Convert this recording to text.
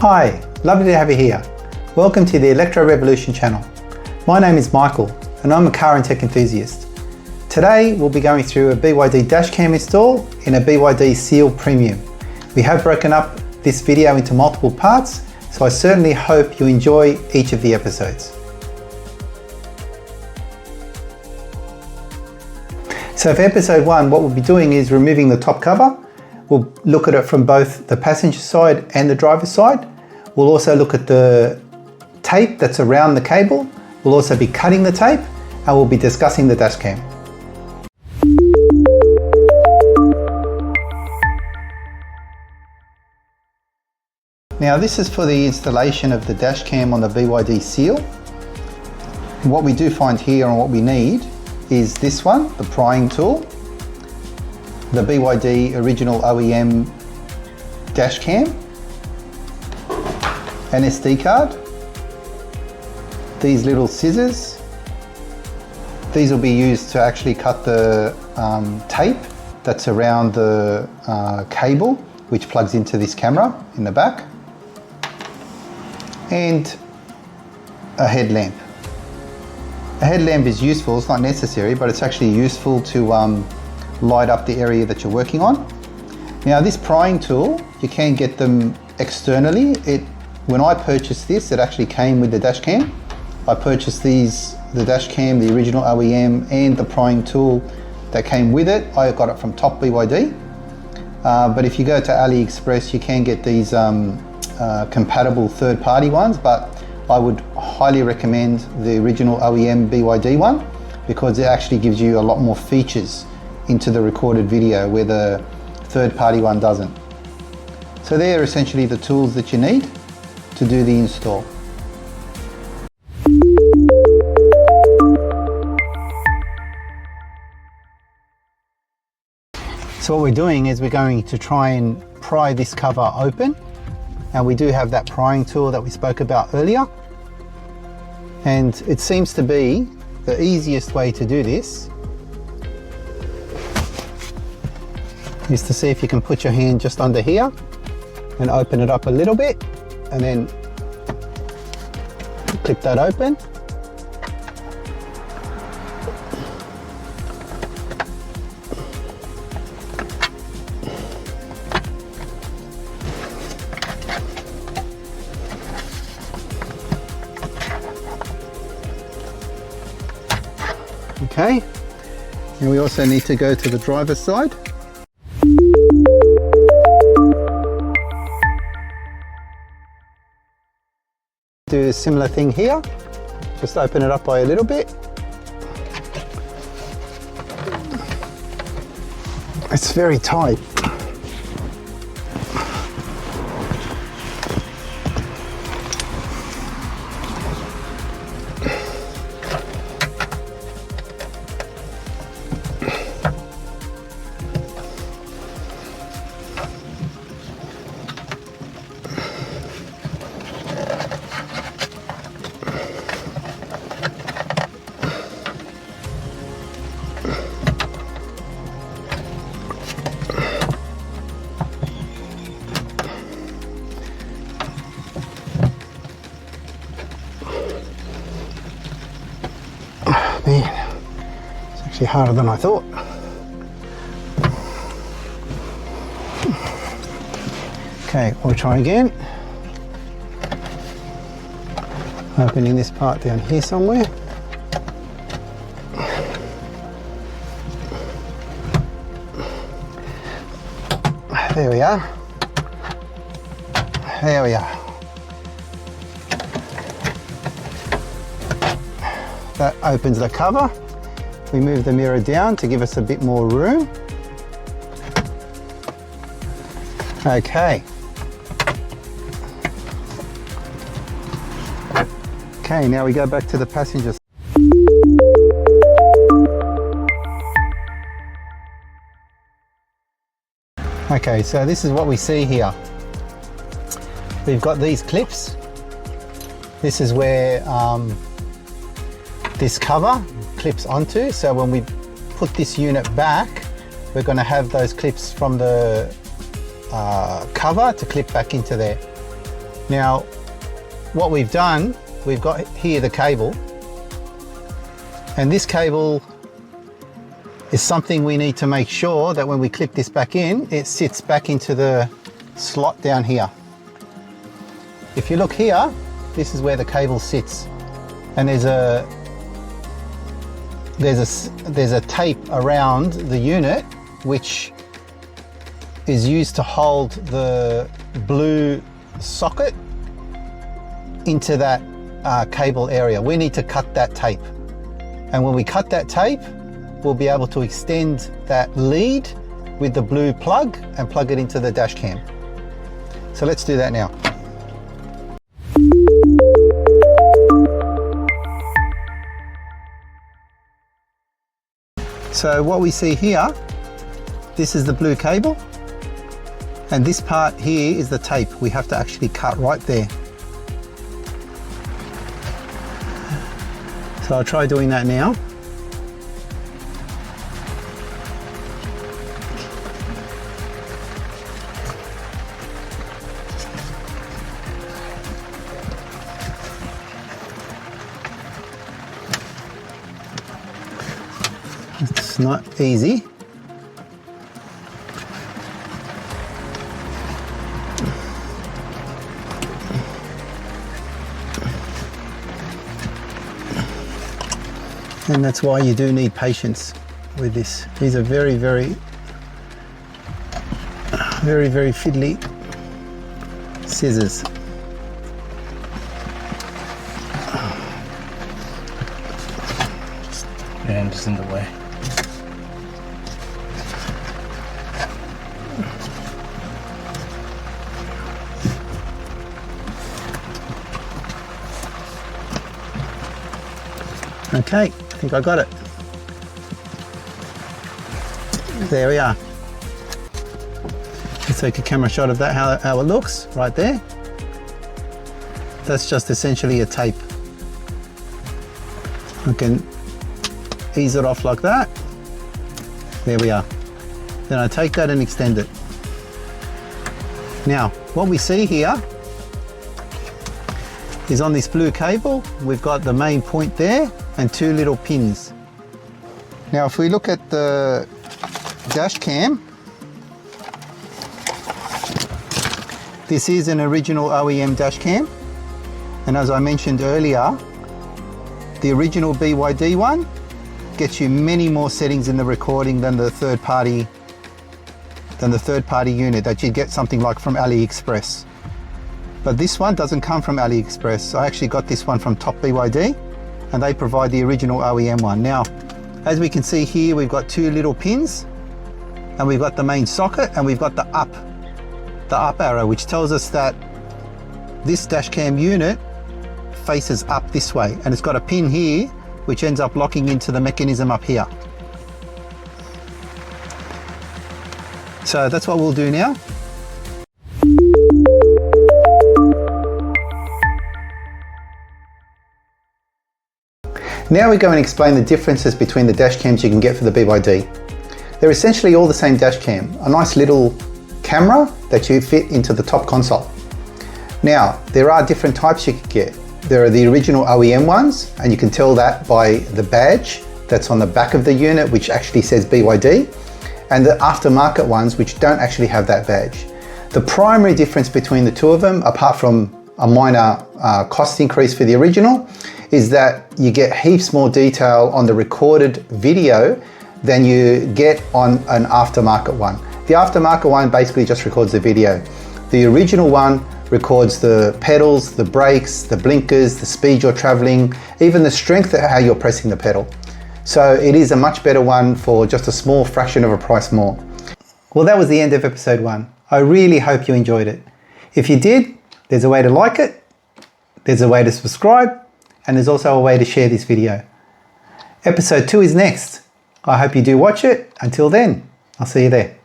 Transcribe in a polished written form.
Hi, lovely to have you here. Welcome to the Electro Revolution channel. My name is Michael and I'm a car and tech enthusiast. Today we'll be going through a BYD Dash Cam install in a BYD Seal Premium. We have broken up this video into multiple parts, so I certainly hope you enjoy each of the episodes. So for episode 1, what we'll be doing is removing the top cover. We'll look at it from both the passenger side and the driver's side. We'll also look at the tape that's around the cable. We'll also be cutting the tape and we'll be discussing the dash cam. Now this is for the installation of the dash cam on the BYD Seal. What we do find here and what we need is this one, the prying tool, the BYD original OEM Dash Cam, an SD card, these little scissors. These will be used to actually cut the tape that's around the cable which plugs into this camera in the back, and a headlamp. A headlamp is useful, it's not necessary, but it's actually useful to light up the area that you're working on. Now this prying tool, you can get them externally. When I purchased this, it actually came with the dash cam. I purchased these, the dash cam, the original OEM, and the prying tool that came with it. I got it from Top BYD. But if you go to AliExpress, you can get these compatible third-party ones, but I would highly recommend the original OEM BYD one because it actually gives you a lot more features into the recorded video where the third-party one doesn't. So they're essentially the tools that you need to do the install. So what we're doing is we're going to try and pry this cover open. And we do have that prying tool that we spoke about earlier. And it seems to be the easiest way to do this is to see if you can put your hand just under here and open it up a little bit and then clip that open. Okay, and we also need to go to the driver's side. Do a similar thing here, just open it up by a little bit. It's very tight. Man, it's actually harder than I thought. Okay, we'll try again. Opening this part down here somewhere. There we are. There we are. That opens the cover. We move the mirror down to give us a bit more room. Okay. Okay, now we go back to the passenger. Okay, so this is what we see here. We've got these clips. This is where this cover clips onto, so when we put this unit back, we're going to have those clips from the cover to clip back into there. Now, what we've done, we've got here the cable, and this cable is something we need to make sure that when we clip this back in, it sits back into the slot down here. If you look here, this is where the cable sits, and there's a tape around the unit which is used to hold the blue socket into that cable area. We need to cut that tape, and when we cut that tape, we'll be able to extend that lead with the blue plug and plug it into the dash cam. So let's do that now. So what we see here, this is the blue cable, and this part here is the tape we have to actually cut right there. So I'll try doing that now. It's not easy. And that's why you do need patience with this. These are very, very fiddly scissors. Your hand is in the way. Okay, I think I got it. There we are. Let's take a camera shot of that, how it looks right there. That's just essentially a tape. I can ease it off like that. There we are. Then I take that and extend it. Now, what we see here is on this blue cable, we've got the main point there and two little pins. Now, if we look at the dash cam, this is an original OEM dash cam. And as I mentioned earlier, the original BYD one gets you many more settings in the recording than the third party unit that you get something like from AliExpress. But this one doesn't come from AliExpress. I actually got this one from Top BYD, and they provide the original OEM one. Now, as we can see here, we've got two little pins, and we've got the main socket, and we've got the up arrow, which tells us that this dash cam unit faces up this way, and it's got a pin here which ends up locking into the mechanism up here. So that's what we'll do now. Now we go and explain the differences between the dash cams you can get for the BYD. They're essentially all the same dash cam, a nice little camera that you fit into the top console. Now, there are different types you could get. There are the original OEM ones, and you can tell that by the badge that's on the back of the unit, which actually says BYD, and the aftermarket ones, which don't actually have that badge. The primary difference between the two of them, apart from a minor cost increase for the original, is that you get heaps more detail on the recorded video than you get on an aftermarket one. The aftermarket one basically just records the video. The original one records the pedals, the brakes, the blinkers, the speed you're traveling, even the strength at how you're pressing the pedal. So it is a much better one for just a small fraction of a price more. Well, that was the end of episode 1. I really hope you enjoyed it. If you did, there's a way to like it, there's a way to subscribe, and there's also a way to share this video. Episode 2 is next. I hope you do watch it. Until then, I'll see you there.